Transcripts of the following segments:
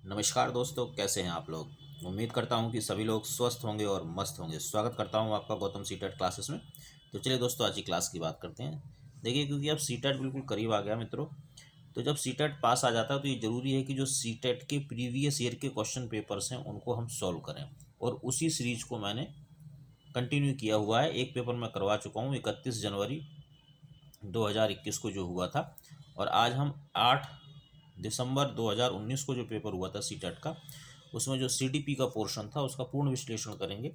नमस्कार दोस्तों, कैसे हैं आप लोग। उम्मीद करता हूं कि सभी लोग स्वस्थ होंगे और मस्त होंगे। स्वागत करता हूं आपका गौतम सीटेट क्लासेस में। तो चलिए दोस्तों, आज की क्लास की बात करते हैं। देखिए, क्योंकि अब सीटेट बिल्कुल करीब आ गया मित्रों, तो जब सीटेट पास आ जाता है तो ये ज़रूरी है कि जो सीटेट के प्रीवियस ईयर के क्वेश्चन पेपर्स हैं उनको हम सॉल्व करें। और उसी सीरीज को मैंने कंटिन्यू किया हुआ है। एक पेपर मैं करवा चुका हूँ 31 जनवरी 2021 को जो हुआ था, और आज हम 8 दिसंबर 2019 को जो पेपर हुआ था सीटेट का, उसमें जो सीडीपी का पोर्शन था उसका पूर्ण विश्लेषण करेंगे।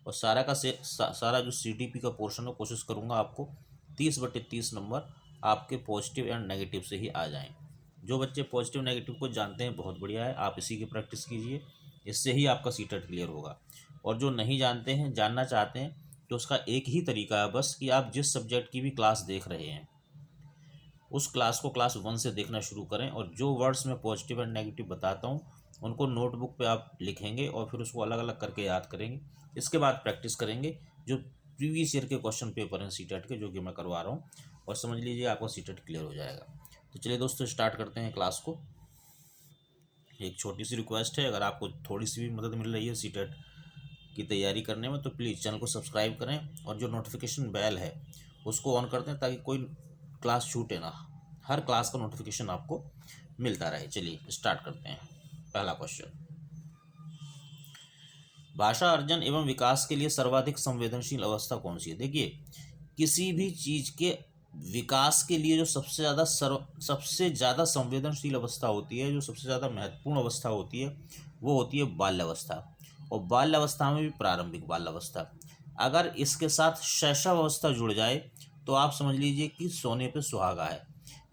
और सारा जो सीडीपी का पोर्शन है, कोशिश करूँगा आपको 30/30 नंबर आपके पॉजिटिव एंड नेगेटिव से ही आ जाएं। जो बच्चे पॉजिटिव नेगेटिव को जानते हैं बहुत बढ़िया है, आप इसी की प्रैक्टिस कीजिए, इससे ही आपका सीटेट क्लियर होगा। और जो नहीं जानते हैं, जानना चाहते हैं, तो उसका एक ही तरीका है बस, कि आप जिस सब्जेक्ट की भी क्लास देख रहे हैं उस क्लास को क्लास 1 से देखना शुरू करें, और जो वर्ड्स मैं पॉजिटिव एंड नेगेटिव बताता हूँ उनको नोटबुक पे आप लिखेंगे और फिर उसको अलग अलग करके याद करेंगे। इसके बाद प्रैक्टिस करेंगे जो प्रीवियस ईयर के क्वेश्चन पेपर हैं सीटेट के, जो कि मैं करवा रहा हूँ, और समझ लीजिए आपका सीटेट क्लियर हो जाएगा। तो चलिए दोस्तों, स्टार्ट करते हैं क्लास को। एक छोटी सी रिक्वेस्ट है, अगर आपको थोड़ी सी भी मदद मिल रही है सीटेट की तैयारी करने में, तो प्लीज़ चैनल को सब्सक्राइब करें और जो नोटिफिकेशन बेल है उसको ऑन कर दें, ताकि कोई क्लास छूटे ना, हर क्लास का नोटिफिकेशन आपको मिलता रहे। चलिए स्टार्ट करते हैं। पहला क्वेश्चन, भाषा अर्जन एवं विकास के लिए सर्वाधिक संवेदनशील अवस्था कौन सी है। देखिए, किसी भी चीज़ के विकास के लिए जो सबसे ज़्यादा संवेदनशील अवस्था होती है, जो सबसे ज़्यादा महत्वपूर्ण अवस्था होती है, वो होती है बाल्यावस्था। और बाल्यावस्था में भी प्रारंभिक बाल्यावस्था, अगर इसके साथ शैशव अवस्था जुड़ जाए तो आप समझ लीजिए कि सोने पे सुहागा है।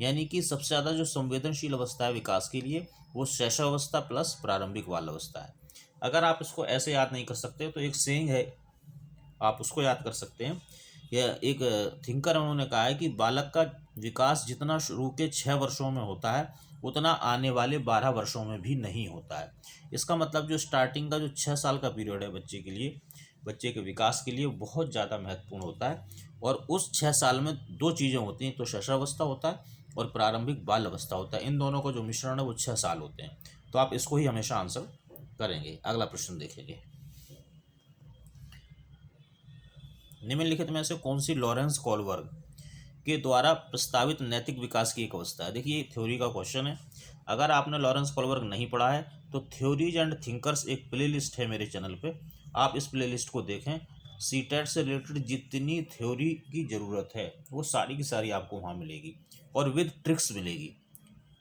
यानी कि सबसे ज़्यादा जो संवेदनशील अवस्था है विकास के लिए, वो शैशव अवस्था प्लस प्रारंभिक बाल्यावस्था है। अगर आप इसको ऐसे याद नहीं कर सकते तो एक सेइंग है, आप उसको याद कर सकते हैं। यह एक थिंकर उन्होंने कहा है कि बालक का विकास जितना शुरू के 6 वर्षों में होता है, उतना आने वाले 12 वर्षों में भी नहीं होता है। इसका मतलब जो स्टार्टिंग का जो 6 साल का पीरियड है बच्चे के लिए, बच्चे के विकास के लिए बहुत ज़्यादा महत्वपूर्ण होता है। और उस 6 साल में दो चीज़ें होती हैं, तो शैशवावस्था होता है और प्रारंभिक बाल अवस्था होता है। इन दोनों का जो मिश्रण है वो 6 साल होते हैं। तो आप इसको ही हमेशा आंसर करेंगे। अगला प्रश्न देखेंगे, निम्नलिखित में से कौन सी लॉरेंस कोलबर्ग के द्वारा प्रस्तावित नैतिक विकास की एक अवस्था है। देखिए, थ्योरी का क्वेश्चन है। अगर आपने लॉरेंस कोलबर्ग नहीं पढ़ा है तो थ्योरीज एंड थिंकर्स एक प्लेलिस्ट है मेरे चैनल पे, आप इस प्लेलिस्ट को देखें। सीटेट से रिलेटेड जितनी थ्योरी की ज़रूरत है वो सारी की सारी आपको वहाँ मिलेगी, और विद ट्रिक्स मिलेगी।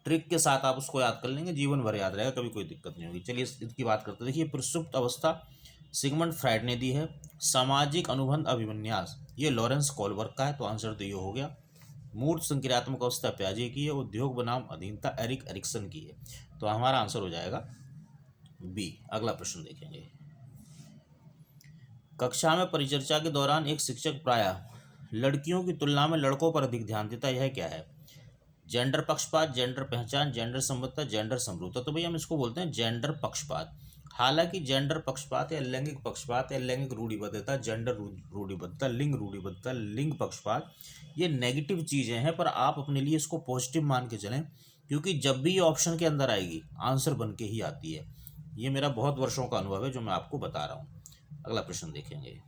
ट्रिक के साथ आप उसको याद कर लेंगे, जीवन भर याद रहेगा, कभी कोई दिक्कत नहीं होगी। चलिए इसकी बात करते हैं। देखिए, प्रसुप्त अवस्था सिगमंड फ्राइड ने दी है। सामाजिक अनुबंध अभिविन्यास ये लॉरेंस कोलबर्ग का है, तो आंसर तो ये हो गया। मूर्त संक्रियात्मक अवस्था प्याजे की है। उद्योग बनाम अधीनता एरिक एरिक्सन की है, तो हमारा आंसर हो जाएगा बी। अगला प्रश्न देखेंगे, कक्षा में परिचर्चा के दौरान एक शिक्षक प्रायः लड़कियों की तुलना में लड़कों पर अधिक ध्यान देता है, यह क्या है। जेंडर पक्षपात, जेंडर पहचान, जेंडर समता, जेंडर समरूपता। तो भाई हम इसको बोलते हैं जेंडर पक्षपात। हालांकि जेंडर पक्षपात या लैंगिक पक्षपात या लैंगिक रूढ़िबद्धता, जेंडर रूढ़िबद्धता, लिंग रूढ़िबद्धता, लिंग पक्षपात, ये नेगेटिव चीज़ें हैं, पर आप अपने लिए इसको पॉजिटिव मान के चलें, क्योंकि जब भी ये ऑप्शन के अंदर आएगी आंसर बन के ही आती है। ये मेरा बहुत वर्षों का अनुभव है जो मैं आपको बता रहा हूँ। अगला प्रश्न देखेंगे,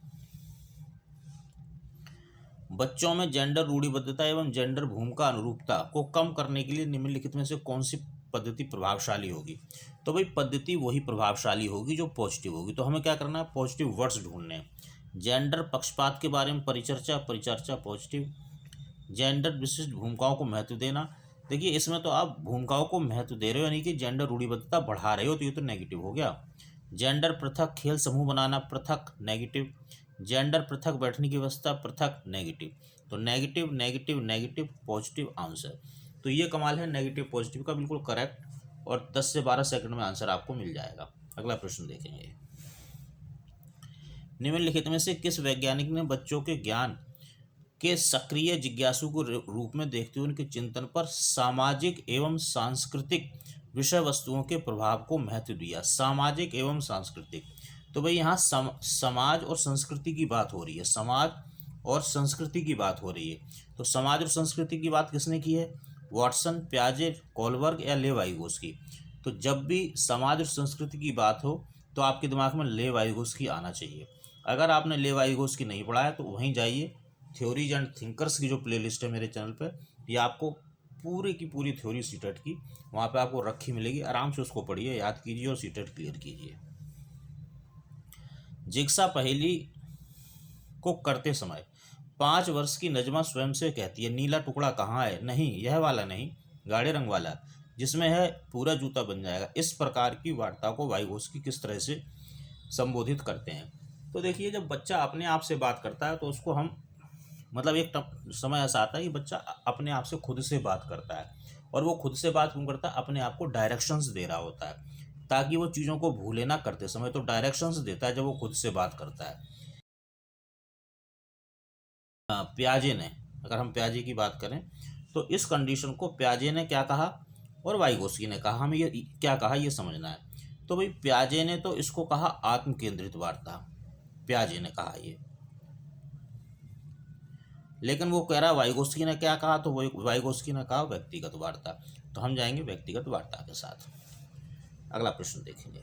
बच्चों में जेंडर रूढ़िबद्धता एवं जेंडर भूमिका अनुरूपता को कम करने के लिए निम्नलिखित में से कौन सी पद्धति प्रभावशाली होगी। तो भाई पद्धति वही प्रभावशाली होगी जो पॉजिटिव होगी। तो हमें क्या करना है, पॉजिटिव वर्ड्स ढूंढने हैं। जेंडर पक्षपात के बारे में परिचर्चा, परिचर्चा पॉजिटिव। जेंडर विशिष्ट भूमिकाओं को महत्व देना, देखिए इसमें तो आप भूमिकाओं को महत्व दे रहे हो, यानी कि जेंडर रूढ़िबद्धता बढ़ा रहे हो, तो ये तो नेगेटिव हो गया। जेंडर पृथक खेल समूह बनाना, पृथक नेगेटिव। जेंडर पृथक बैठने की व्यवस्था, पृथक नेगेटिव। तो negative negative negative positive answer. तो ये कमाल है नेगेटिव पॉजिटिव का, बिल्कुल करेक्ट, और 10 से 12 सेकंड में आंसर आपको मिल जाएगा। अगला प्रश्न देखेंगे, निम्नलिखित में से किस वैज्ञानिक ने बच्चों के ज्ञान के सक्रिय जिज्ञासु को रूप में देखते हुए उनके चिंतन पर सामाजिक एवं सांस्कृतिक विषय वस्तुओं के प्रभाव को महत्व दिया। सामाजिक एवं सांस्कृतिक, तो भाई यहाँ समाज और संस्कृति की बात हो रही है, समाज और संस्कृति की बात हो रही है। तो समाज और संस्कृति की बात किसने की है, वॉटसन, प्याजे, कोलबर्ग या लेवाइगोस्की। तो जब भी समाज और संस्कृति की बात हो तो आपके दिमाग में लेव वाइगोस्की आना चाहिए। अगर आपने लेव वाइगोस्की नहीं पढ़ा है तो वहीं जाइए, थ्योरीज एंड थिंकर्स की जो प्लेलिस्ट है मेरे चैनल पर, ये आपको पूरी की पूरी थ्योरी सीटेट की वहाँ पे आपको रखी मिलेगी। आराम से उसको पढ़िए, याद कीजिए और सीटेट क्लियर कीजिए। जिग्सा पहेली को करते समय 5 वर्ष की नजमा स्वयं से कहती है, नीला टुकड़ा कहाँ है? नहीं, यह वाला नहीं, गाढ़े रंग वाला, जिसमें है पूरा जूता बन जाएगा। इस प्रकार की वार्ता को वाइगोस्की किस तरह से संबोधित करते हैं? तो देखिए, जब बच्चा अपने आप से बात करता है तो उसको हम मतलब एक समय ऐसा आता है कि बच्चा अपने आप से खुद से बात करता है। और वो खुद से बात क्यों करता है? अपने आप को डायरेक्शंस दे रहा होता है ताकि वो चीज़ों को भूले ना करते समय। तो डायरेक्शंस देता है जब वो खुद से बात करता है। प्याजे ने, अगर हम प्याजे की बात करें तो इस कंडीशन को प्याजे ने क्या कहा और वाइगोस्की ने कहा, हमें ये क्या कहा ये समझना है। तो भाई प्याजे ने तो इसको कहा आत्म केंद्रित वार्ता, प्याजे ने कहा ये, लेकिन वो कह रहा वाइगोस्की ने क्या कहा, तो वो वाइगोस्की ने कहा व्यक्तिगत वार्ता। तो हम जाएंगे व्यक्तिगत वार्ता के साथ। अगला प्रश्न देखेंगे।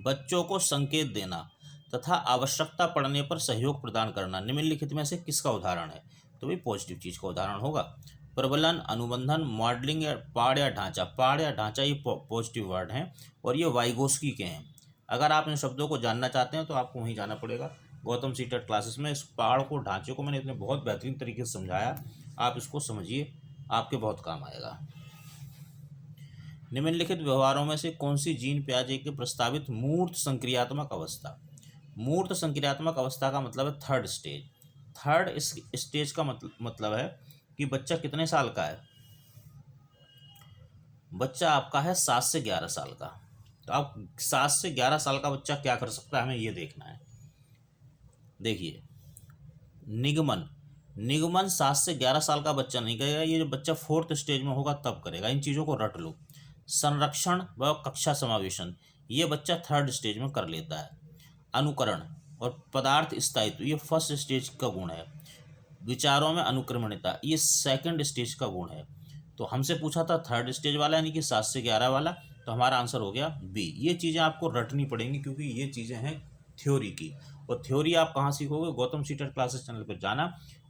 बच्चों को संकेत देना तथा आवश्यकता पड़ने पर सहयोग प्रदान करना निम्नलिखित में से किसका उदाहरण है? तो भाई पॉजिटिव चीज का उदाहरण होगा। प्रबलन, अनुबंधन, मॉडलिंग या पाड़ या ढांचा। पाड़ या ढांचा ये पॉजिटिव वर्ड हैं और ये वाइगोस्की के हैं। अगर आप इन शब्दों को जानना चाहते हैं तो आपको वहीं जाना पड़ेगा गौतम सीटेट क्लासेस में। इस पाड़ को, ढांचे को मैंने इतने बहुत बेहतरीन तरीके से समझाया, आप इसको समझिए, आपके बहुत काम आएगा। निम्नलिखित व्यवहारों में से कौन सी जीन प्याजे के प्रस्तावित मूर्त संक्रियात्मक अवस्था? मूर्त संक्रियात्मक अवस्था का मतलब है थर्ड स्टेज। थर्ड इस स्टेज का मतलब है कि बच्चा कितने साल का है? बच्चा आपका है 7 से 11 साल का। तो आप 7 से 11 साल का बच्चा क्या कर सकता है, हमें ये देखना है। देखिए, निगमन, निगमन 7 से 11 साल का बच्चा नहीं करेगा, ये जो बच्चा 4th स्टेज में होगा तब करेगा। इन चीज़ों को रट लो। संरक्षण व कक्षा समावेशन, ये बच्चा 3rd स्टेज में कर लेता है। अनुकरण और पदार्थ स्थायित्व, ये 1st स्टेज का गुण है। विचारों में अनुक्रमणिता, ये 2nd स्टेज का गुण है। तो हमसे पूछा था 3rd स्टेज वाला यानी कि 7 से 11 वाला, तो हमारा आंसर हो गया बी। ये चीज़ें आपको रटनी पड़ेंगी क्योंकि ये चीज़ें हैं थ्योरी की। और थ्योरी आप कहाँ सीखोगे? गौतम सीटेट क्लासेस चैनल पर जाना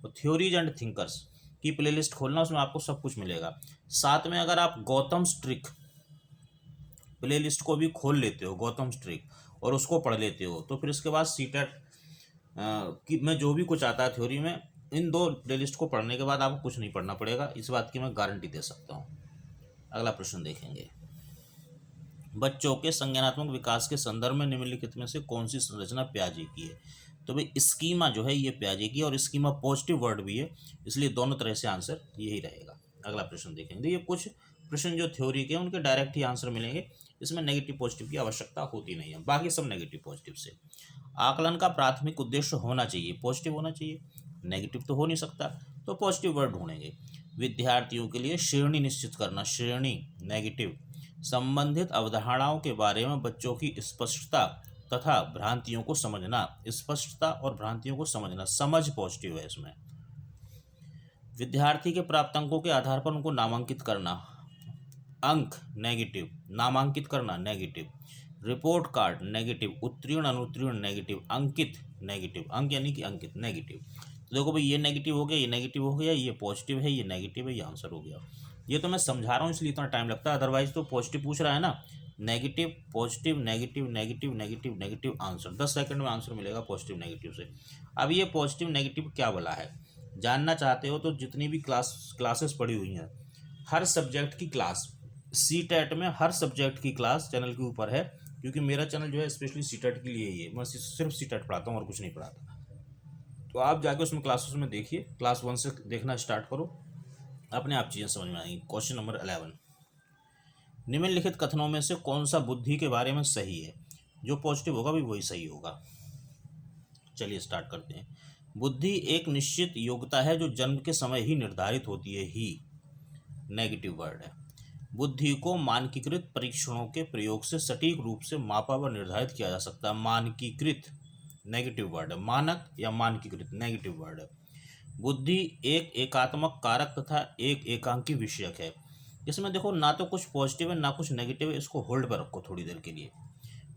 और थ्योरीज एंड थिंकर्स की प्लेलिस्ट खोलना, उसमें आपको सब कुछ मिलेगा। साथ में अगर आप गौतम स्ट्रिक प्लेलिस्ट को भी खोल लेते हो, गौतम स्ट्रिक, और उसको पढ़ लेते हो, तो फिर इसके बाद सीटेट कि में जो भी कुछ आता है थ्योरी में, इन 2 प्लेलिस्ट को पढ़ने के बाद आपको कुछ नहीं पढ़ना पड़ेगा, इस बात की मैं गारंटी दे सकता हूँ। अगला प्रश्न देखेंगे। बच्चों के संज्ञानात्मक विकास के संदर्भ में निम्नलिखित में से कौन सी संरचना प्याजे की है? तो भाई स्कीमा जो है ये प्याजे की, और स्कीमा पॉजिटिव वर्ड भी है, इसलिए दोनों तरह से आंसर यही रहेगा। अगला प्रश्न देखेंगे। ये कुछ प्रश्न जो थ्योरी के हैं उनके डायरेक्ट ही आंसर मिलेंगे, इसमें नेगेटिव पॉजिटिव की आवश्यकता होती नहीं है, बाकी सब नेगेटिव पॉजिटिव से। आकलन का प्राथमिक उद्देश्य होना चाहिए, पॉजिटिव होना चाहिए, नेगेटिव तो हो नहीं सकता, तो पॉजिटिव वर्ड ढूंढेंगे। विद्यार्थियों के लिए श्रेणी निश्चित करना, श्रेणी नेगेटिव। संबंधित अवधारणाओं के बारे में बच्चों की स्पष्टता तथा भ्रांतियों को समझना, स्पष्टता और भ्रांतियों को समझना, समझ पॉजिटिव है इसमें। विद्यार्थी के प्राप्त अंकों के आधार पर उनको नामांकित करना, अंक नेगेटिव, नामांकित करना नेगेटिव। रिपोर्ट कार्ड नेगेटिव, उत्तीर्ण अनुत्तीर्ण नेगेटिव, अंकित नेगेटिव, अंक यानी कि अंकित नेगेटिव। तो देखो भाई, ये नेगेटिव हो गया, ये नेगेटिव हो गया, ये पॉजिटिव है, ये नेगेटिव है, ये आंसर हो गया। ये तो मैं समझा रहा हूँ इसलिए इतना टाइम लगता है, अदरवाइज तो पॉजिटिव पूछ रहा है ना, negative positive negative negative negative negative, answer 10 second में आंसर मिलेगा पॉजिटिव नेगेटिव से। अब ये पॉजिटिव नेगेटिव क्या बोला है जानना चाहते हो तो जितनी भी क्लासेस पढ़ी हुई हैं, हर सब्जेक्ट की क्लास, सीटेट में हर सब्जेक्ट की क्लास चैनल के ऊपर है, क्योंकि मेरा चैनल जो है स्पेशली सीटेट के लिए ही है, मैं सिर्फ सीटेट पढ़ाता हूँ और कुछ नहीं पढ़ाता। तो आप जाके उसमें क्लासेस में देखिए, क्लास 1 से देखना स्टार्ट करो, अपने आप चीज़ें समझ में आएंगी। क्वेश्चन नंबर 11, निम्नलिखित कथनों में से कौन सा बुद्धि के बारे में सही है? जो पॉजिटिव होगा भी वही सही होगा। चलिए स्टार्ट करते हैं। बुद्धि एक निश्चित योग्यता है जो जन्म के समय ही निर्धारित होती है, ही नेगेटिव वर्ड है। बुद्धि को मानकीकृत परीक्षणों के प्रयोग से सटीक रूप से मापा व निर्धारित किया जा सकता है, मानकीकृत नेगेटिव वर्ड है, मानक या मानकीकृत नेगेटिव वर्ड है। बुद्धि एक एकात्मक कारक तथा एक एकांकी विषयक है। इसमें देखो ना तो कुछ पॉजिटिव है ना कुछ नेगेटिव है, इसको होल्ड पर रखो थोड़ी देर के लिए।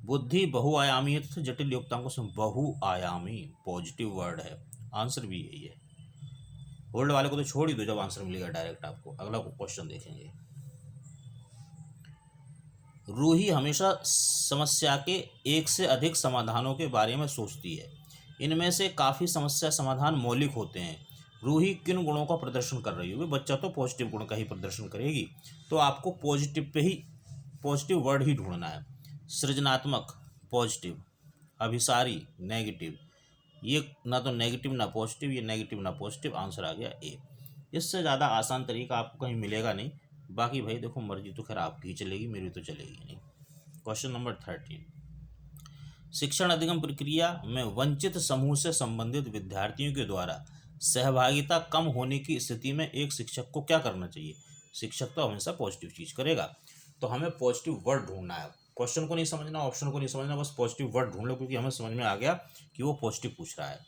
बुद्धि बहुआयामी है तथा जटिल योगताओं को बहुआयामी पॉजिटिव वर्ड है, आंसर भी यही है। होल्ड वाले को तो छोड़ ही दो, जब आंसर मिलेगा डायरेक्ट आपको। अगला क्वेश्चन देखेंगे। रूही हमेशा समस्या के एक से अधिक समाधानों के बारे में सोचती है। इनमें से काफ़ी समस्या समाधान मौलिक होते हैं। रूही किन गुणों का प्रदर्शन कर रही होगी? बच्चा तो पॉजिटिव गुण का ही प्रदर्शन करेगी, तो आपको पॉजिटिव पे ही, पॉजिटिव वर्ड ही ढूंढना है। सृजनात्मक पॉजिटिव, अभिसारी नेगेटिव। ये ना तो नेगेटिव ना पॉजिटिव, ये नेगेटिव ना पॉजिटिव, आंसर आ गया ए। इससे ज़्यादा आसान तरीका आपको कहीं मिलेगा नहीं। बाकी भाई देखो, मर्जी तो खैर आपकी ही चलेगी, मेरी तो चलेगी नहीं। क्वेश्चन नंबर 13, शिक्षण अधिगम प्रक्रिया में वंचित समूह से संबंधित विद्यार्थियों के द्वारा सहभागिता कम होने की स्थिति में एक शिक्षक को क्या करना चाहिए? शिक्षक तो हमेशा पॉजिटिव चीज़ करेगा, तो हमें पॉजिटिव वर्ड ढूंढना है। क्वेश्चन को नहीं समझना, ऑप्शन को नहीं समझना, बस पॉजिटिव वर्ड ढूंढ लो, क्योंकि हमें समझ में आ गया कि वो पॉजिटिव पूछ रहा है।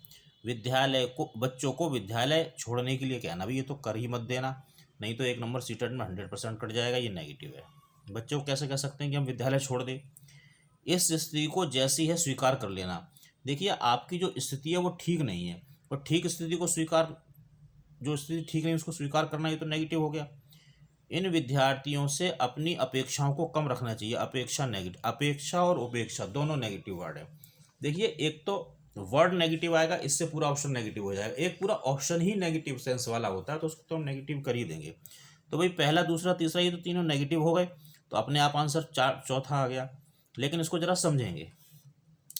विद्यालय को, बच्चों को विद्यालय छोड़ने के लिए कहना, भी ये तो कर ही मत देना, नहीं तो 1 नंबर सीटेट में 100% कट जाएगा, ये नेगेटिव है। बच्चों को कैसे कह सकते हैं कि हम विद्यालय छोड़ दें? इस स्थिति को जैसी है स्वीकार कर लेना। देखिए आपकी जो स्थिति है वो ठीक नहीं है, और ठीक स्थिति को स्वीकार, जो स्थिति ठीक नहीं उसको स्वीकार करना, ये तो नेगेटिव हो गया। इन विद्यार्थियों से अपनी अपेक्षाओं को कम रखना चाहिए। अपेक्षा नेगेटिव, अपेक्षा और उपेक्षा दोनों नेगेटिव वर्ड है। देखिए एक तो वर्ड नेगेटिव आएगा, इससे पूरा ऑप्शन नेगेटिव हो जाएगा। एक पूरा ऑप्शन ही नेगेटिव सेंस वाला होता है, तो उसको तो हम नेगेटिव कर ही देंगे। तो भाई पहला दूसरा तीसरा ये तो तीनों नेगेटिव हो गए, तो अपने आप आंसर चौथा आ गया। लेकिन इसको जरा समझेंगे,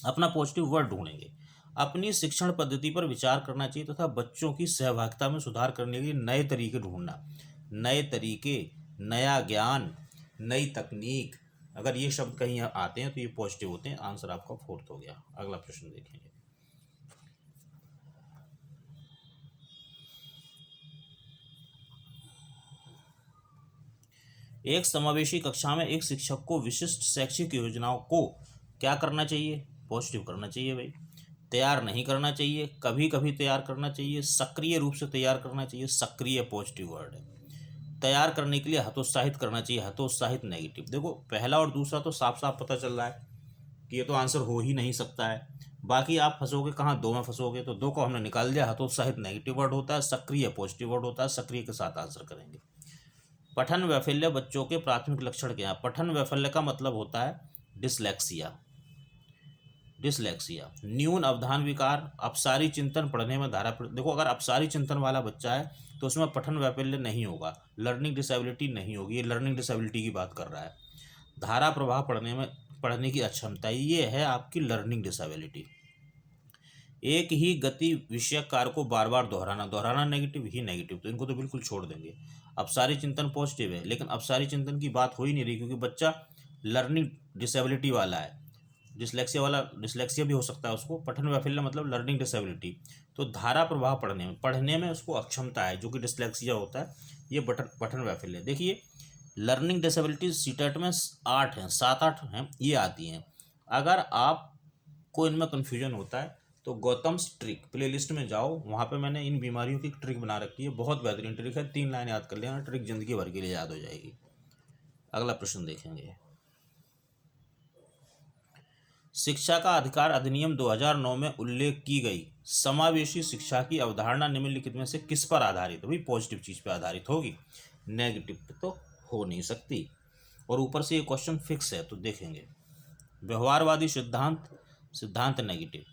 अपना पॉजिटिव वर्ड ढूंढेंगे। अपनी शिक्षण पद्धति पर विचार करना चाहिए तथा बच्चों की सहभागिता में सुधार करने के लिए नए तरीके ढूंढना। नए तरीके, नया ज्ञान, नई तकनीक, अगर ये शब्द कहीं आते हैं तो ये पॉजिटिव होते हैं। आंसर आपका 4th हो गया। अगला प्रश्न देखेंगे। एक समावेशी कक्षा में एक शिक्षक को विशिष्ट शैक्षिक योजनाओं को क्या करना चाहिए? पॉजिटिव करना चाहिए भाई। तैयार नहीं करना चाहिए, कभी कभी तैयार करना चाहिए, सक्रिय रूप से तैयार करना चाहिए, सक्रिय पॉजिटिव वर्ड है। तैयार करने के लिए हतोत्साहित करना चाहिए, हतोत्साहित नेगेटिव। देखो पहला और दूसरा तो साफ साफ पता चल रहा है कि ये तो आंसर हो ही नहीं सकता है। बाकी आप फंसोगे कहाँ? दो में फंसोगे, तो दो को हमने निकाल दिया। हतोत्साहित नेगेटिव वर्ड होता है, सक्रिय पॉजिटिव वर्ड होता है। सक्रिय के साथ आंसर करेंगे। पठन वैफल्य बच्चों के प्राथमिक लक्षण क्या है? पठन वैफल्य का मतलब होता है डिसलेक्सिया। डिसलेक्सिया, न्यून अवधान विकार, अपसारी चिंतन, पढ़ने में धारा। देखो अगर अपसारी चिंतन वाला बच्चा है तो उसमें पठन वैफल्य नहीं होगा, लर्निंग डिसेबिलिटी नहीं होगी। ये लर्निंग डिसेबिलिटी की बात कर रहा है। धारा प्रवाह पढ़ने की अक्षमता, ये है आपकी लर्निंग डिसेबिलिटी। एक ही गति विषयक कार्य को बार बार दोहराना नेगेटिव ही नेगेटिव, तो इनको तो बिल्कुल छोड़ देंगे। अपसारी चिंतन पॉजिटिव है, लेकिन अपसारी चिंतन की बात हो ही नहीं रही, क्योंकि बच्चा लर्निंग डिसेबिलिटी वाला है। डिसलेक्सिया वाला, डिसलेक्सिया भी हो सकता है उसको। पठन वैफल्य मतलब लर्निंग डिसेबिलिटी, तो धारा प्रवाह पढ़ने में उसको अक्षमता है, जो कि डिसलेक्सिया होता है। ये पठन वैफल्य। देखिए लर्निंग डिसेबिलिटी सीटेट में 8 हैं, 7-8 हैं, ये आती हैं। अगर आपको इनमें कन्फ्यूजन होता है तो गौतम्स ट्रिक प्लेलिस्ट में जाओ, वहाँ पे मैंने इन बीमारियों की ट्रिक बना रखी है। बहुत बेहतरीन ट्रिक है, 3 लाइन याद कर लेना, ट्रिक जिंदगी भर के लिए याद हो जाएगी। अगला प्रश्न देखेंगे। शिक्षा का अधिकार अधिनियम 2009 में उल्लेख की गई समावेशी शिक्षा की अवधारणा निम्नलिखित में से किस पर आधारित है? भाई पॉजिटिव चीज पर आधारित होगी, नेगेटिव पे तो हो नहीं सकती। और ऊपर से ये क्वेश्चन फिक्स है, तो देखेंगे। व्यवहारवादी सिद्धांत नेगेटिव।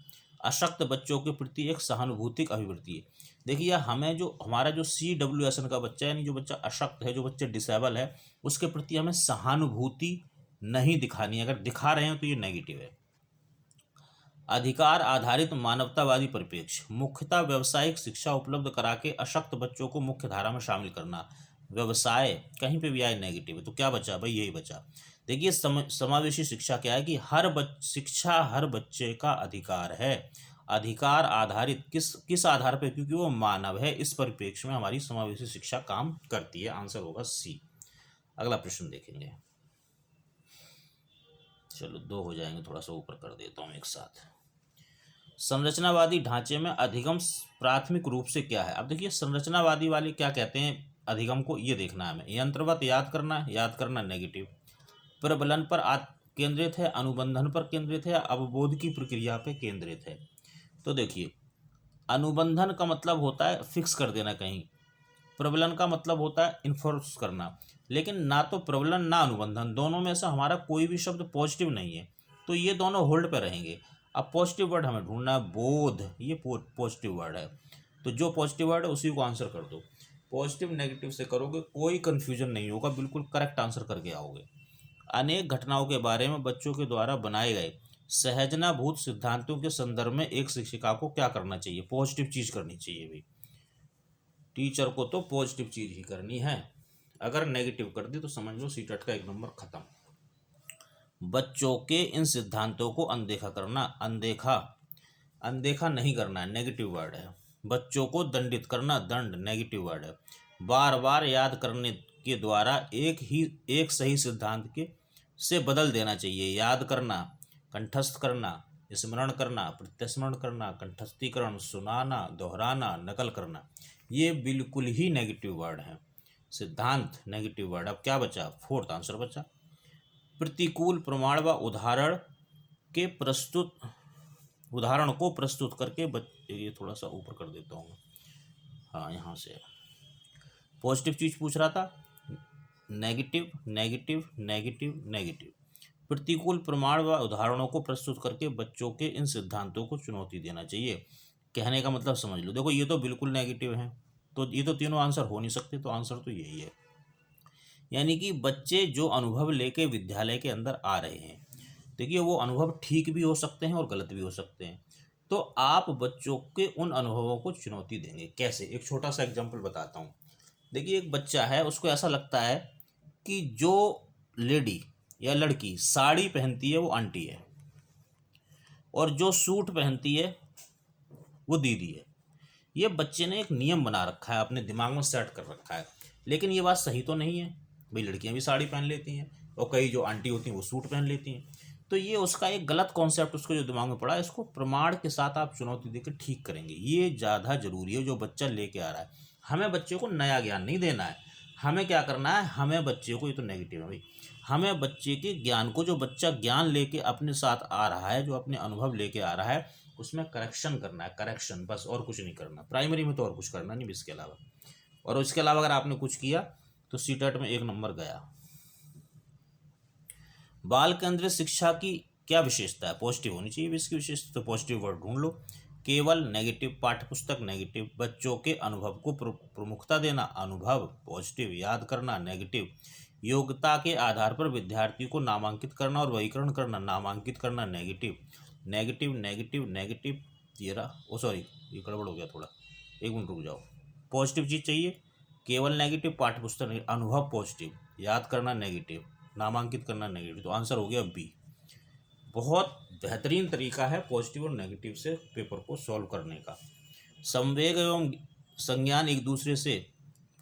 अशक्त बच्चों के प्रति एक सहानुभूतिक अभिवृत्ति है। देखिए हमें जो हमारा जो CWSN का बच्चा है, यानी जो बच्चा अशक्त है, जो बच्चा डिसेबल है, उसके प्रति हमें सहानुभूति नहीं दिखानी है। अगर दिखा रहे हैं तो ये नेगेटिव है। अधिकार आधारित मानवतावादी परिप्रेक्ष्य, मुख्यतः व्यवसायिक शिक्षा उपलब्ध करा के अशक्त बच्चों को मुख्य धारा में शामिल करना। व्यवसाय कहीं पे भी आए नेगेटिव है, तो क्या बचा भाई? यही बचा। देखिए समावेशी शिक्षा क्या है कि शिक्षा हर बच्चे का अधिकार है। अधिकार आधारित किस आधार पर? क्योंकि वो मानव है। इस परिप्रेक्ष्य में हमारी समावेशी शिक्षा काम करती है। आंसर होगा सी। अगला प्रश्न देखेंगे। चलो 2 हो जाएंगे, थोड़ा सा ऊपर कर देता हूँ एक साथ। संरचनावादी ढांचे में अधिगम प्राथमिक रूप से क्या है। अब देखिए संरचनावादी वाले क्या कहते हैं अधिगम को, ये देखना है हमें। यंत्रवत याद करना नेगेटिव। प्रबलन पर केंद्रित है, अनुबंधन पर केंद्रित है, अवबोध की प्रक्रिया पे केंद्रित है। तो देखिए अनुबंधन का मतलब होता है फिक्स कर देना कहीं, प्रबलन का मतलब होता है इन्फोर्स करना। लेकिन ना तो प्रबलन ना अनुबंधन, दोनों में से हमारा कोई भी शब्द पॉजिटिव नहीं है, तो ये दोनों होल्ड पे रहेंगे। अब पॉजिटिव वर्ड हमें ढूंढना है, बोध, ये पॉजिटिव वर्ड है, तो जो पॉजिटिव वर्ड है उसी को आंसर कर दो। पॉजिटिव नेगेटिव से करोगे कोई कन्फ्यूजन नहीं होगा, बिल्कुल करेक्ट आंसर करके आओगे। अनेक घटनाओं के बारे में बच्चों के द्वारा बनाए गए सहजनाभूत सिद्धांतों के संदर्भ में एक शिक्षिका को क्या करना चाहिए, पॉजिटिव चीज करनी चाहिए भाई। टीचर को तो पॉजिटिव चीज ही करनी है, अगर नेगेटिव कर दी तो समझ लो सीटेट का 1 नंबर खत्म। बच्चों के इन सिद्धांतों को अनदेखा नहीं करना है, नेगेटिव वर्ड है। बच्चों को दंडित करना, दंड, नेगेटिव वर्ड है। बार बार याद करने के द्वारा एक सही सिद्धांत के से बदल देना चाहिए। याद करना, कंठस्थ करना, स्मरण करना, प्रत्यस्मरण करना, कंठस्थीकरण, सुनाना, दोहराना, नकल करना, ये बिल्कुल ही नेगेटिव वर्ड हैं। सिद्धांत नेगेटिव वर्ड। अब क्या बचा, 4th आंसर बचा। प्रतिकूल प्रमाण व उदाहरण को प्रस्तुत करके ये थोड़ा सा ऊपर कर देता हूँ, हाँ यहाँ से। पॉजिटिव चीज पूछ रहा था, नेगेटिव नेगेटिव नेगेटिव नेगेटिव। प्रतिकूल प्रमाण व उदाहरणों को प्रस्तुत करके बच्चों के इन सिद्धांतों को चुनौती देना चाहिए। कहने का मतलब समझ लो, देखो ये तो बिल्कुल नेगेटिव है, तो ये तो तीनों आंसर हो नहीं सकते, तो आंसर तो यही है। यानी कि बच्चे जो अनुभव लेके विद्यालय के अंदर आ रहे हैं, देखिए वो अनुभव ठीक भी हो सकते हैं और गलत भी हो सकते हैं, तो आप बच्चों के उन अनुभवों को चुनौती देंगे कैसे। एक छोटा सा एग्जाम्पल बताता हूँ। देखिए एक बच्चा है, उसको ऐसा लगता है कि जो लेडी या लड़की साड़ी पहनती है वो आंटी है, और जो सूट पहनती है वो दीदी है। ये बच्चे ने एक नियम बना रखा है, अपने दिमाग में सेट कर रखा है, लेकिन ये बात सही तो नहीं है भाई। लड़कियां भी साड़ी पहन लेती हैं और कई जो आंटी होती हैं वो सूट पहन लेती हैं, तो ये उसका एक गलत कॉन्सेप्ट उसको जो दिमाग में पड़ा है, इसको प्रमाण के साथ आप चुनौती देकर ठीक करेंगे, ये ज़्यादा जरूरी है। जो बच्चा लेके आ रहा है, हमें बच्चे को नया ज्ञान नहीं देना है, हमें क्या करना है, हमें बच्चे को, ये तो नेगेटिव है भाई, हमें बच्चे के ज्ञान को, जो बच्चा ज्ञान लेके अपने साथ आ रहा है, जो अपने अनुभव लेके आ रहा है, उसमें करेक्शन करना है, करेक्शन, बस, और कुछ नहीं करना। प्राइमरी में तो और कुछ करना नहीं इसके अलावा, और इसके अलावा अगर आपने कुछ किया तो सीटेट में 1 नंबर गया। बाल केंद्रित शिक्षा की क्या विशेषता है, पॉजिटिव होनी चाहिए इसकी विशेषता, तो पॉजिटिव वर्ड ढूंढ लो। केवल नेगेटिव, पाठ्यपुस्तक नेगेटिव, बच्चों के अनुभव को प्रमुखता देना, अनुभव पॉजिटिव, याद करना नेगेटिव, योग्यता के आधार पर विद्यार्थी को नामांकित करना और वर्गीकरण करना, नामांकित करना negative, negative negative negative. Sorry ये गड़बड़ हो गया थोड़ा, 1 मिनट रुक जाओ। पॉजिटिव चीज़ चाहिए, केवल नेगेटिव, पाठ्यपुस्तक अनुभव पॉजिटिव, याद करना नेगेटिव, नामांकित करना नेगेटिव, तो आंसर हो गया बी। बहुत बेहतरीन तरीका है पॉजिटिव और नेगेटिव से पेपर को सॉल्व करने का। संवेग एवं संज्ञान एक दूसरे से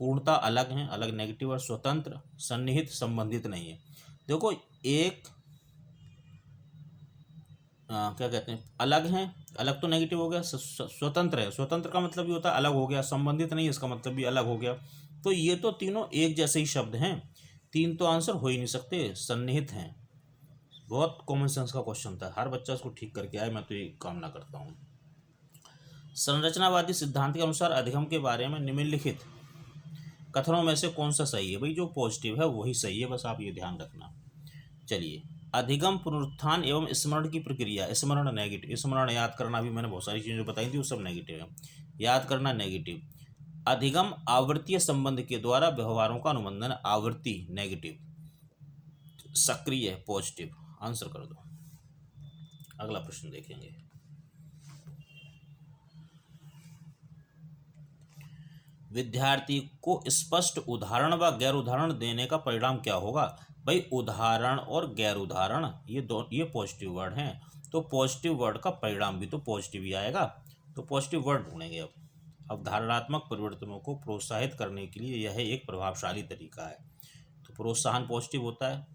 पूर्णतः अलग हैं, अलग नेगेटिव, और स्वतंत्र, सन्निहित, संबंधित नहीं है। देखो एक क्या कहते हैं, अलग हैं, अलग तो नेगेटिव हो गया, स्वतंत्र है, स्वतंत्र का मतलब ये होता है अलग हो गया, संबंधित नहीं, इसका मतलब भी अलग हो गया, तो ये तो तीनों एक जैसे ही शब्द हैं, 3 तो आंसर हो ही नहीं सकते, सन्निहित हैं। बहुत कॉमन सेंस का क्वेश्चन था, हर बच्चा इसको ठीक करके आए, मैं तो ये कामना करता हूँ। संरचनावादी सिद्धांत के अनुसार अधिगम के बारे में निम्नलिखित कथनों में से कौन सा सही है, भाई जो पॉजिटिव है वही सही है, बस आप ये ध्यान रखना। चलिए, अधिगम पुनरुत्थान एवं स्मरण की प्रक्रिया, स्मरण नेगेटिव, स्मरण याद करना भी मैंने बहुत सारी चीज़ें बताई थी वो सब नेगेटिव है, याद करना नेगेटिव। अधिगम आवृत्तीय संबंध के द्वारा व्यवहारों का अनुबंधन, आवृत्ति नेगेटिव, सक्रिय पॉजिटिव, आंसर कर दो। अगला प्रश्न देखेंगे। विद्यार्थी को स्पष्ट उदाहरण व गैर उदाहरण देने का परिणाम क्या होगा, भाई उदाहरण और गैर उदाहरण ये पॉजिटिव वर्ड हैं, तो पॉजिटिव वर्ड का परिणाम भी तो पॉजिटिव ही आएगा, तो पॉजिटिव वर्ड ढूंढेंगे। अब अवधारणात्मक परिवर्तनों को प्रोत्साहित करने के लिए यह एक प्रभावशाली तरीका है, तो प्रोत्साहन पॉजिटिव होता है।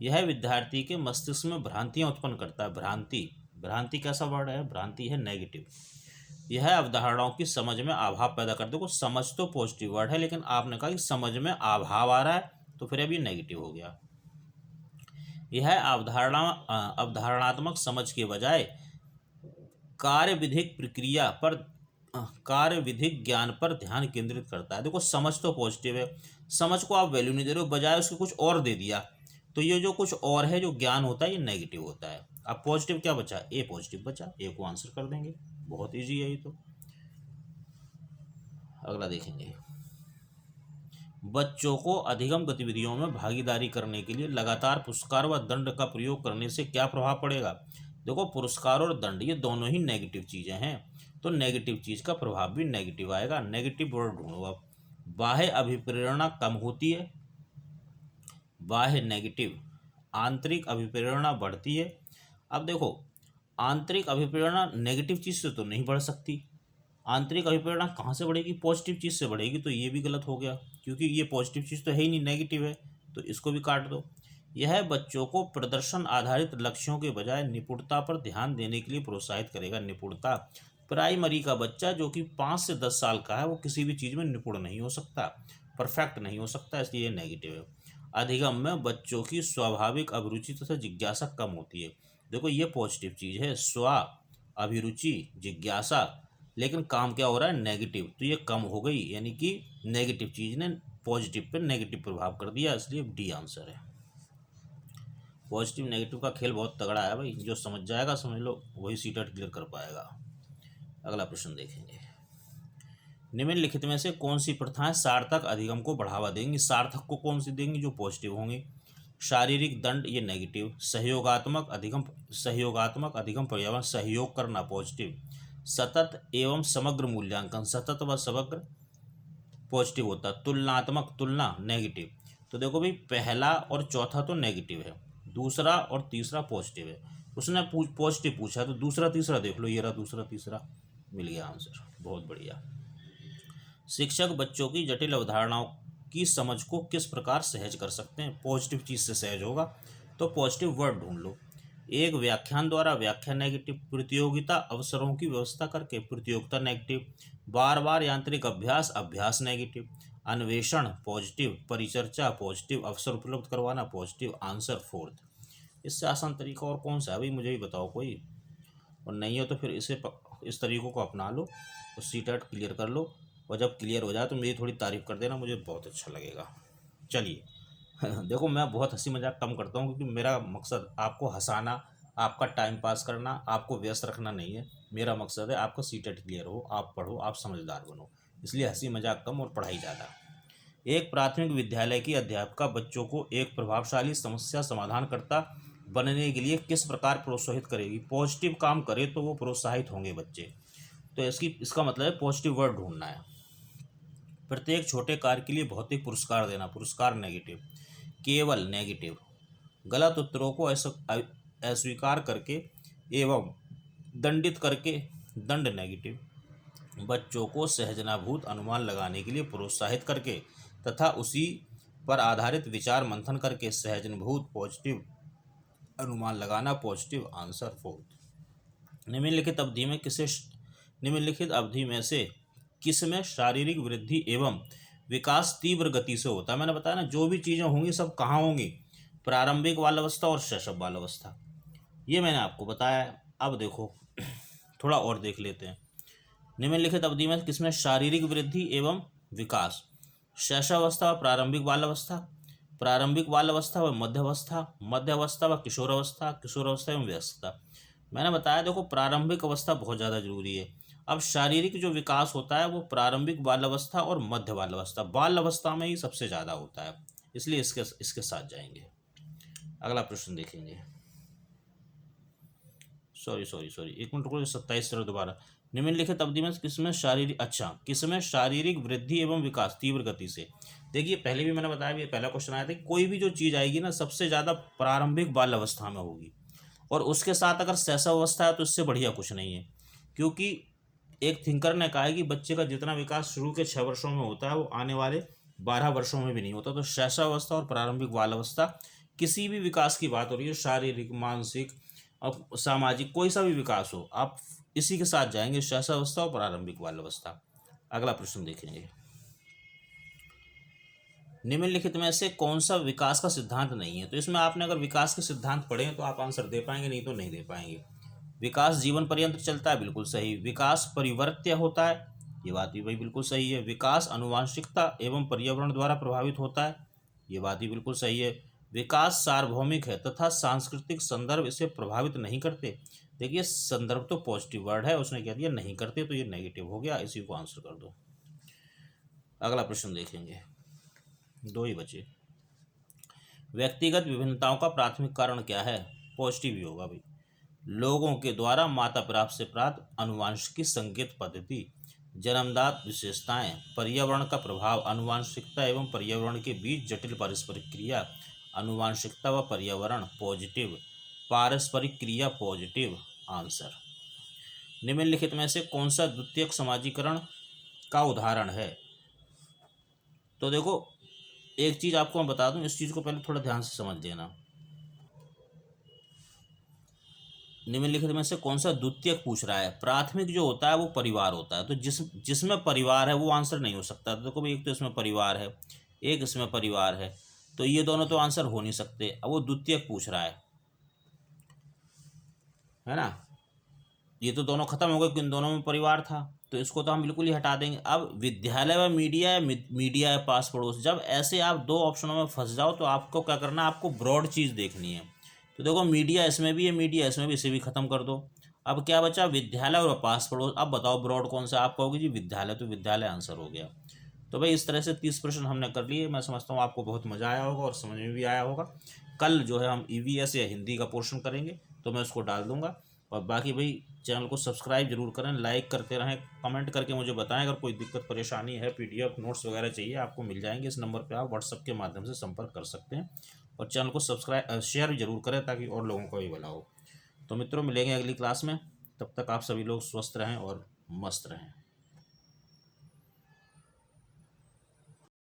यह विद्यार्थी के मस्तिष्क में भ्रांतियां उत्पन्न करता है, भ्रांति भ्रांति कैसा वर्ड है? भ्रांति है नेगेटिव। यह अवधारणाओं की समझ में अभाव पैदा कर देखो, समझ तो पॉजिटिव वर्ड है, लेकिन आपने कहा कि समझ में अभाव आ रहा है, तो फिर अब ये नेगेटिव हो गया। यह अवधारणात्मक समझ के बजाय कार्य विधिक प्रक्रिया पर कार्य विधिक ज्ञान पर ध्यान केंद्रित करता है। देखो समझ तो पॉजिटिव है, समझ को आप वैल्यू नहीं दे रहे हो, बजाय उसके कुछ और दे दिया, तो ये जो कुछ और है जो ज्ञान होता है ये नेगेटिव होता है। अब पॉजिटिव क्या बचा? ए पॉजिटिव बचा, ए को आंसर कर देंगे, बहुत इजी है ये तो। अगला देखेंगे, बच्चों को अधिगम गतिविधियों में भागीदारी करने के लिए लगातार पुरस्कार व दंड का प्रयोग करने से क्या प्रभाव पड़ेगा? देखो पुरस्कार और दंड ये दोनों ही नेगेटिव चीज़ें हैं, तो नेगेटिव चीज़ का प्रभाव भी नेगेटिव आएगा। नेगेटिव वर्ड ढूंढो अब। बाह्य अभिप्रेरणा कम होती है, बाह्य नेगेटिव, आंतरिक अभिप्रेरणा बढ़ती है। अब देखो आंतरिक अभिप्रेरणा नेगेटिव चीज़ से तो नहीं बढ़ सकती, आंतरिक अभिप्रेरणा कहाँ से बढ़ेगी? पॉजिटिव चीज़ से बढ़ेगी, तो ये भी गलत हो गया, क्योंकि ये पॉजिटिव चीज़ तो है ही नहीं, नेगेटिव है, तो इसको भी काट दो। यह बच्चों को प्रदर्शन आधारित लक्ष्यों के बजाय निपुणता पर ध्यान देने के लिए प्रोत्साहित करेगा। निपुणता, प्राइमरी का बच्चा जो कि 5 से 10 साल का है वो किसी भी चीज़ में निपुण नहीं हो सकता, परफेक्ट नहीं हो सकता, इसलिए ये नेगेटिव है। अधिगम में बच्चों की स्वाभाविक अभिरुचि तथा जिज्ञासा कम होती है। देखो ये पॉजिटिव चीज़ है, स्व अभिरुचि जिज्ञासा, लेकिन काम क्या हो रहा है? नेगेटिव, तो ये कम हो गई, यानी कि नेगेटिव चीज़ ने पॉजिटिव पर नेगेटिव प्रभाव कर दिया, इसलिए डी आंसर है। पॉजिटिव नेगेटिव का खेल बहुत तगड़ा है भाई, जो समझ जाएगा समझ लो वही सीटेट क्लियर कर पाएगा। अगला प्रश्न देखेंगे, निम्नलिखित में से कौन सी प्रथाएं सार्थक अधिगम को बढ़ावा देंगी? सार्थक को कौन सी देंगी? जो पॉजिटिव होंगी। शारीरिक दंड ये नेगेटिव, सहयोगात्मक अधिगम पर्यावरण सहयोग करना पॉजिटिव, सतत एवं समग्र मूल्यांकन, सतत व समग्र पॉजिटिव होता है, तुलनात्मक तुलना नेगेटिव। तो देखो भाई पहला और चौथा तो नेगेटिव है, दूसरा और तीसरा पॉजिटिव है। उसने पॉजिटिव पूछा तो दूसरा तीसरा देख लो, ये रहा दूसरा तीसरा, मिल गया आंसर, बहुत बढ़िया। शिक्षक बच्चों की जटिल अवधारणाओं की समझ को किस प्रकार सहज कर सकते हैं? पॉजिटिव चीज़ से सहज होगा, तो पॉजिटिव वर्ड ढूंढ लो। एक व्याख्यान द्वारा व्याख्या नेगेटिव, प्रतियोगिता अवसरों की व्यवस्था करके प्रतियोगिता नेगेटिव, बार बार यांत्रिक अभ्यास अभ्यास नेगेटिव, अन्वेषण पॉजिटिव, परिचर्चा पॉजिटिव, अवसर उपलब्ध करवाना पॉजिटिव, आंसर फोर्थ। इससे आसान तरीका और कौन सा है भाई? मुझे भी बताओ कोई, और नहीं हो तो फिर इस तरीक़ों को अपना लो और सीटेट क्लियर कर लो, और जब क्लियर हो जाए तो मेरी थोड़ी तारीफ़ कर देना, मुझे बहुत अच्छा लगेगा। चलिए देखो मैं बहुत हंसी मजाक कम करता हूँ, क्योंकि मेरा मकसद आपको हंसाना, आपका टाइम पास करना, आपको व्यस्त रखना नहीं है। मेरा मकसद है आपका सीटेट क्लियर हो, आप पढ़ो, आप समझदार बनो, इसलिए हंसी मजाक कम और पढ़ाई ज़्यादा। एक प्राथमिक विद्यालय की अध्यापिका बच्चों को एक प्रभावशाली समस्या समाधानकर्ता बनने के लिए किस प्रकार प्रोत्साहित करेगी? पॉजिटिव काम करे तो वो प्रोत्साहित होंगे बच्चे, तो इसका मतलब है पॉजिटिव वर्ड ढूंढना है। प्रत्येक छोटे कार्य के लिए भौतिक पुरस्कार देना, पुरस्कार नेगेटिव, केवल नेगेटिव, गलत उत्तरों को अस्वीकार करके एवं दंडित करके दंड नेगेटिव, बच्चों को सहजनाभूत अनुमान लगाने के लिए प्रोत्साहित करके तथा उसी पर आधारित विचार मंथन करके सहजनभूत पॉजिटिव अनुमान लगाना पॉजिटिव, आंसर फोर्थ। निम्नलिखित अवधि में से किसमें शारीरिक वृद्धि एवं विकास तीव्र गति से होता है? मैंने बताया ना, जो भी चीज़ें होंगी सब कहाँ होंगी? प्रारंभिक बाल अवस्था और शैशव बाल अवस्था, ये मैंने आपको बताया है। अब देखो थोड़ा और देख लेते हैं, निम्नलिखित अवधि में किसमें शारीरिक वृद्धि एवं विकास? शैशवावस्था व प्रारंभिक बाल अवस्था, प्रारंभिक बाल अवस्था व मध्यावस्था व किशोरावस्था एवं वयस्कता। मैंने बताया देखो प्रारंभिक अवस्था बहुत ज़्यादा जरूरी है। अब शारीरिक जो विकास होता है वो प्रारंभिक बाल अवस्था और मध्य बाल अवस्था में ही सबसे ज़्यादा होता है, इसलिए इसके साथ जाएंगे। अगला प्रश्न देखेंगे, सॉरी 1 मिनट रुको, 27 दोबारा। निम्नलिखित अवधि में किसमें शारीरिक वृद्धि एवं विकास तीव्र गति से? देखिए पहले भी मैंने बताया, ये पहला क्वेश्चन आया था, कोई भी जो चीज़ आएगी ना सबसे ज़्यादा प्रारंभिक बाल अवस्था में होगी, और उसके साथ अगर शैशव अवस्था है तो इससे बढ़िया कुछ नहीं है। क्योंकि एक थिंकर ने कहा है कि बच्चे का जितना विकास शुरू के 6 वर्षों में होता है वो आने वाले 12 वर्षों में भी नहीं होता। तो शैशव अवस्था और प्रारंभिक बाल अवस्था, किसी भी विकास की बात हो रही है, शारीरिक, मानसिक, और सामाजिक कोई सा भी विकास हो, आप इसी के साथ जाएंगे, शैशवावस्था और प्रारंभिक बाल्यावस्था। अगला प्रश्न देखेंगे, निम्नलिखित में से कौन सा विकास का सिद्धांत नहीं है। तो इसमें आपने अगर विकास के सिद्धांत पढ़े हैं तो आप आंसर दे पाएंगे, नहीं तो नहीं दे पाएंगे। विकास जीवन पर्यंत चलता है, बिल्कुल सही। विकास परिवर्त्य होता है, ये बात भी भाई बिल्कुल सही है। विकास आनुवंशिकता एवं पर्यावरण द्वारा प्रभावित होता है, ये बात भी बिल्कुल सही है। विकास सार्वभौमिक है तथा सांस्कृतिक संदर्भ इसे प्रभावित नहीं करते। देखिए संदर्भ तो पॉजिटिव वर्ड है, उसने कह दिया नहीं करते, तो ये नेगेटिव हो गया, इसी को आंसर कर दो। अगला प्रश्न देखेंगे, दो ही बचे। व्यक्तिगत विभिन्नताओं का प्राथमिक कारण क्या है। पॉजिटिव ही होगा भाई। लोगों के द्वारा माता प्राप्त से प्राप्त आनुवंशिक संकेत पद्धति, जन्मजात विशेषताएं, पर्यावरण का प्रभाव, आनुवंशिकता एवं पर्यावरण के बीच जटिल पारस्परिक क्रिया, आनुवंशिकता व पर्यावरण पॉजिटिव, पारस्परिक क्रिया पॉजिटिव। आंसर, निम्नलिखित में से कौन सा द्वितीयक समाजीकरण का उदाहरण है। तो देखो एक चीज आपको मैं बता दूं, इस चीज को पहले थोड़ा ध्यान से समझ लेना। निम्नलिखित में से कौन सा द्वितीयक पूछ रहा है। प्राथमिक जो होता है वो परिवार होता है, तो जिसमें परिवार है वो आंसर नहीं हो सकता। तो देखो भाई एक तो इसमें परिवार है, एक इसमें परिवार है, तो ये दोनों तो आंसर हो नहीं सकते। अब वो द्वितीयक पूछ रहा है ना। ये तो दोनों खत्म हो गए, किन दोनों में परिवार था, तो इसको तो हम बिल्कुल ही हटा देंगे। अब विद्यालय व मीडिया है, मीडिया है पास पड़ोस। जब ऐसे आप दो ऑप्शनों में फंस जाओ तो आपको क्या करना है, आपको ब्रॉड चीज़ देखनी है। तो देखो मीडिया इसमें भी है, मीडिया इसमें भी, इसे भी खत्म कर दो। अब क्या बचा, विद्यालय और पास पड़ोस। अब बताओ ब्रॉड कौन सा। आप कहोगे जी विद्यालय, तो विद्यालय आंसर हो गया। तो भाई इस तरह से 30 प्रश्न हमने कर लिए। मैं समझता हूँ आपको बहुत मज़ा आया होगा और समझ में भी आया होगा। कल जो है हम ईवीएस या हिंदी का पोर्शन करेंगे, तो मैं उसको डाल दूंगा। और बाकी भाई चैनल को सब्सक्राइब जरूर करें, लाइक करते रहें, कमेंट करके मुझे बताएं। अगर कोई दिक्कत परेशानी है, पीडीएफ नोट्स वगैरह चाहिए, आपको मिल जाएंगे। इस नंबर पे आप व्हाट्सअप के माध्यम से संपर्क कर सकते हैं। और चैनल को सब्सक्राइब शेयर जरूर करें ताकि और लोगों को भी भला हो। तो मित्रों मिलेंगे अगली क्लास में, तब तक आप सभी लोग स्वस्थ रहें और मस्त रहें।